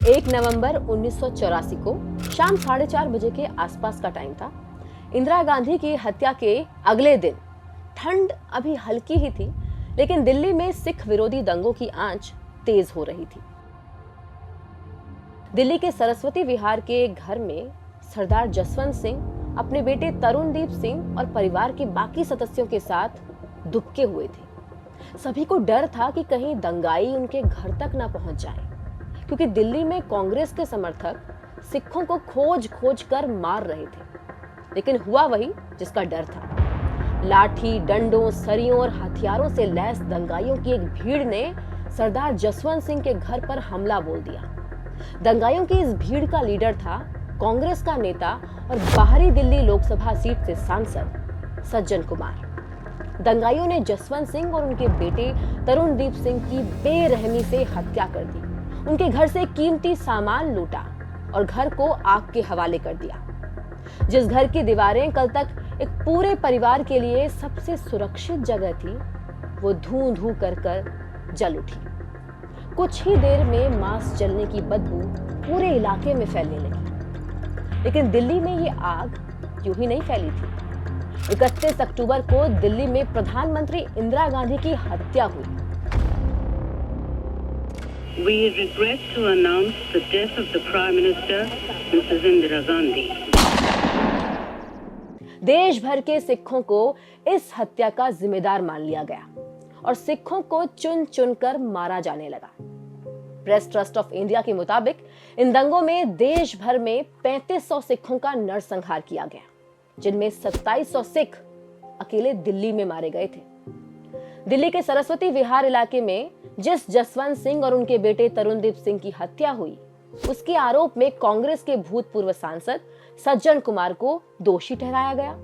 1 नवंबर 1984 को शाम 4:30 बजे के आसपास का टाइम था। इंदिरा गांधी की हत्या के अगले दिन ठंड अभी हल्की ही थी, लेकिन दिल्ली में सिख विरोधी दंगों की आंच तेज हो रही थी। दिल्ली के सरस्वती विहार के घर में सरदार जसवंत सिंह अपने बेटे तरुणदीप सिंह और परिवार के बाकी सदस्यों के साथ दुबके हुए थे। सभी को डर था कि कहीं दंगाई उनके घर तक ना पहुंच जाए, क्योंकि दिल्ली में कांग्रेस के समर्थक सिखों को खोज खोज कर मार रहे थे। लेकिन हुआ वही जिसका डर था। लाठी, डंडों, सरियों और हथियारों से लैस दंगाइयों की एक भीड़ ने सरदार जसवंत सिंह के घर पर हमला बोल दिया। दंगाइयों की इस भीड़ का लीडर था कांग्रेस का नेता और बाहरी दिल्ली लोकसभा सीट से सांसद सज्जन कुमार। दंगाइयों ने जसवंत सिंह और उनके बेटे तरुणदीप सिंह की बेरहमी से हत्या कर दी, उनके घर से कीमती सामान लूटा और घर को आग के हवाले कर दिया। जिस घर की दीवारें कल तक एक पूरे परिवार के लिए सबसे सुरक्षित जगह थी, वो धूं धूं कर जल उठी। कुछ ही देर में मांस जलने की बदबू पूरे इलाके में फैलने लगी। लेकिन दिल्ली में ये आग यूं ही नहीं फैली थी। 31 अक्टूबर को दिल्ली में प्रधानमंत्री इंदिरा गांधी की हत्या हुई। We regret to announce the death of the Prime Minister, Mrs. Indira Gandhi. देश भर के सिखों को इस हत्या का जिम्मेदार मान लिया गया और सिखों को चुन चुनकर मारा जाने लगा। प्रेस ट्रस्ट ऑफ इंडिया के मुताबिक इन दंगों में देश भर में 3500 सिखों का नरसंहार किया गया, जिनमें 2700 सिख अकेले दिल्ली में मारे गए थे। दिल्ली के सरस्वती विहार इलाके में जिस जसवंत सिंह और उनके बेटे तरुणदीप सिंह की हत्या हुई, उसके आरोप में कांग्रेस के भूतपूर्व सांसद सज्जन कुमार को दोषी ठहराया गया।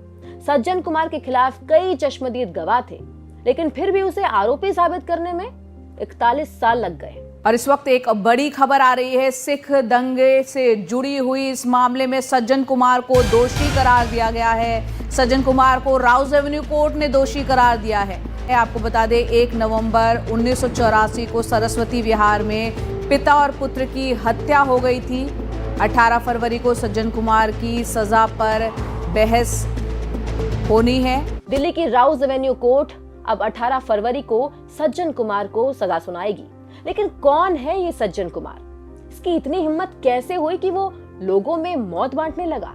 सज्जन कुमार के खिलाफ कई चश्मदीद गवाह थे, लेकिन फिर भी उसे आरोपी साबित करने में 41 साल लग गए। और इस वक्त एक बड़ी खबर आ रही है। सिख दंगे से जुड़ी हुई इस मामले में सज्जन कुमार को दोषी करार दिया गया है। सज्जन कुमार को राउज एवेन्यू कोर्ट ने दोषी करार दिया है। आपको बता दें, 1 नवंबर 1984 को सरस्वती विहार में पिता और पुत्र की हत्या हो गई थी। 18 फरवरी को सज्जन कुमार की सजा पर बहस होनी है। दिल्ली की राउज एवेन्यू कोर्ट अब 18 फरवरी को सज्जन कुमार को सजा सुनाएगी। लेकिन कौन है ये सज्जन कुमार? इसकी इतनी हिम्मत कैसे हुई कि वो लोगों में मौत बांटने लगा?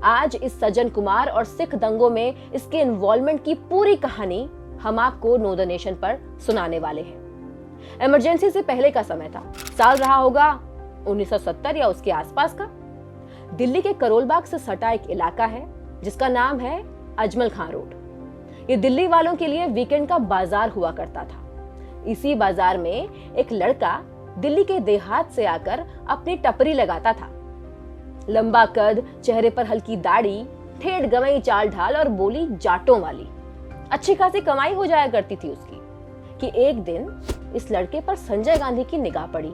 आज इस सज्जन कुमार और सिख दंगों में इसके इन्वॉल्वमेंट की पूरी कहानी हम आपको नो द नेशन पर सुनाने वाले हैं। इमरजेंसी से पहले का समय था। साल रहा होगा 1970 या उसके आसपास का। दिल्ली के करोल बाग से सटा एक इलाका है जिसका नाम है अजमल खां रोड। ये दिल्ली वालों के लिए वीकेंड का बाजार हुआ करता था। इसी बाजार में एक लड़का दिल्ली के देहात से आकर अपनी टपरी लगाता था। लंबा कद, चेहरे पर हल्की दाढ़ी, ठेठ गवई चाल ढाल और बोली जाटों वाली। अच्छी खासी कमाई हो जाया करती थी उसकी कि एक दिन इस लड़के पर संजय गांधी की निगाह पड़ी।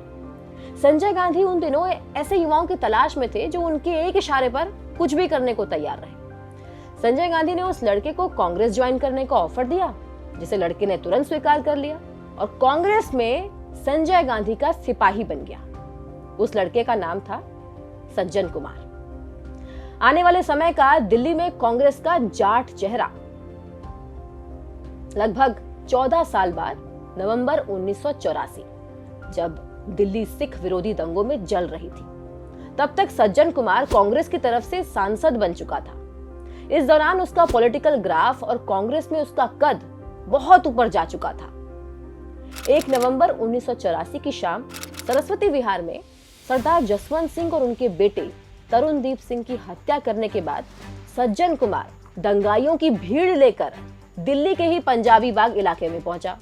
संजय गांधी उन दिनों ऐसे युवाओं की तलाश में थे जो उनके एक इशारे पर कुछ भी करने को तैयार रहे। संजय गांधी ने उस लड़के को कांग्रेस ज्वाइन करने का ऑफर दिया, जिसे लड़के ने तुरंत स्वीकार कर लिया और कांग्रेस में संजय गांधी का सिपाही बन गया। उस लड़के का नाम था सज्जन कुमार। आने वाले समय का दिल्ली में कांग्रेस का जाट चेहरा। लगभग 14 साल बाद नवंबर 1984, जब दिल्ली सिख विरोधी दंगों में जल रही थी, तब तक सज्जन कुमार कांग्रेस की तरफ से सांसद बन चुका था। इस दौरान उसका पॉलिटिकल ग्राफ और कांग्रेस में उसका कद बहुत ऊपर जा चुका था। 1 नवंबर 1984 की शाम सरस्वती विहार में सरदार जसवंत सिंह और उनके बेटे तरुणदीप सिंह की हत्या करने के बाद सज्जन कुमार दंगाइयों की भीड़ लेकर दिल्ली के ही पंजाबी बाग इलाके में पहुंचा।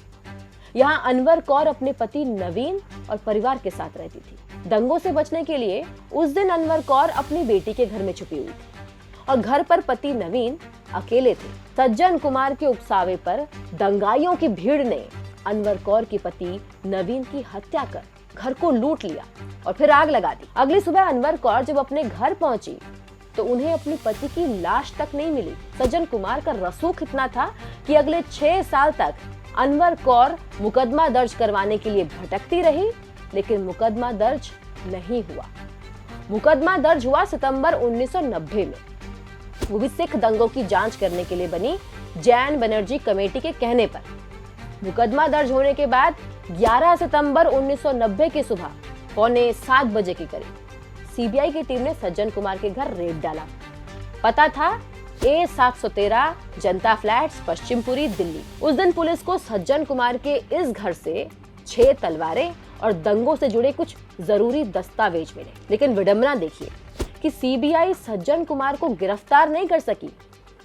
यहां अनवर कौर अपने पति नवीन और परिवार के साथ रहती थी। दंगों से बचने के लिए उस दिन अनवर कौर अपनी बेटी के घर में छुपी हुई थी और घर पर पति नवीन अकेले थे। सज्जन कुमार के उकसावे पर दंगाइयों की भीड़ ने अनवर कौर के पति नवीन की हत्या कर घर को लूट लिया और फिर आग लगा दी। अगली सुबह अनवर कौर जब अपने घर पहुंची तो उन्हें अपनी पति की लाश तक नहीं मिली। सज्जन कुमार का रसूख इतना था कि अगले 6 साल तक अनवर कौर मुकदमा दर्ज करवाने के लिए भटकती रही, लेकिन मुकदमा दर्ज नहीं हुआ। मुकदमा दर्ज हुआ सितंबर 1990 में, वो भी सिख दंगों की जांच करने के लिए बनी जैन बनर्जी कमेटी के कहने पर। मुकदमा दर्ज होने के बाद 11 सितंबर 1990 की सुबह 6:45 बजे के करीब सीबीआई की टीम ने सज्जन कुमार के घर रेड डाला। पता था A713 जनता फ्लैट्स, पश्चिमपुरी, दिल्ली। उस दिन पुलिस को सज्जन कुमार के इस घर से 6 तलवारें और दंगों से जुड़े कुछ जरूरी दस्तावेज मिले। लेकिन विडंबना देखिए कि सीबीआई सज्जन कुमार को गिरफ्तार नहीं कर सकी,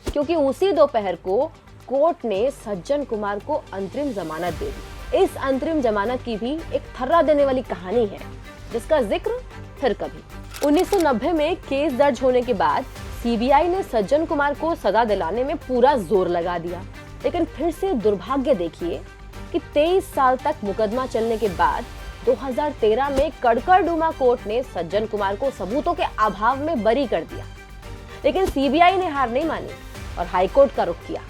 क्योंकि उसी दोपहर को कोर्ट ने सज्जन कुमार को अंतरिम जमानत दे दी। इस अंतरिम जमानत की भी एक थर्रा देने वाली कहानी है, जिसका जिक्र फिर कभी। 1990 में केस दर्ज होने के बाद सीबीआई ने सज्जन कुमार को सजा दिलाने में पूरा जोर लगा दिया। लेकिन फिर से दुर्भाग्य देखिए कि 23 साल तक मुकदमा चलने के बाद 2013 में कड़कड़डूमा कोर्ट ने सज्जन कुमार को सबूतों के अभाव में बरी कर दिया। लेकिन सीबीआई ने हार नहीं मानी और हाईकोर्ट का रुख किया।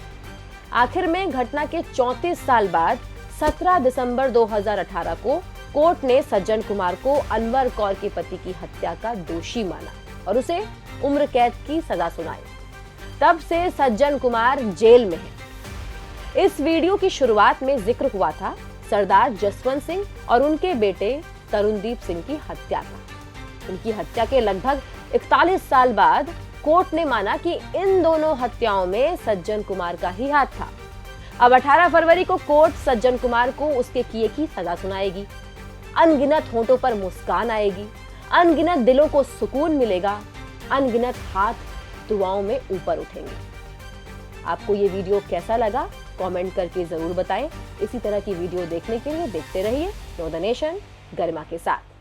आखिर में घटना के 34 साल बाद 17 दिसंबर 2018 को कोर्ट ने सज्जन कुमार को अनवर कौर के पति की हत्या का दोषी माना और उसे उम्र कैद की सजा सुनाई। तब से सज्जन कुमार जेल में है। इस वीडियो की शुरुआत में जिक्र हुआ था सरदार जसवंत सिंह और उनके बेटे तरुणदीप सिंह की हत्या का। उनकी हत्या के लगभग 41 साल बाद कोर्ट ने माना कि इन दोनों हत्याओं में सज्जन कुमार का ही हाथ था। अब 18 फरवरी को कोर्ट सज्जन कुमार को उसके किए की सजा सुनाएगी। अनगिनत होंठों पर मुस्कान आएगी, अनगिनत दिलों को सुकून मिलेगा, अनगिनत हाथ दुआओं में ऊपर उठेंगे। आपको ये वीडियो कैसा लगा कमेंट करके जरूर बताएं। इसी तरह की वीडियो देखने के लिए देखते रहिए नो द नेशन गरिमा के साथ।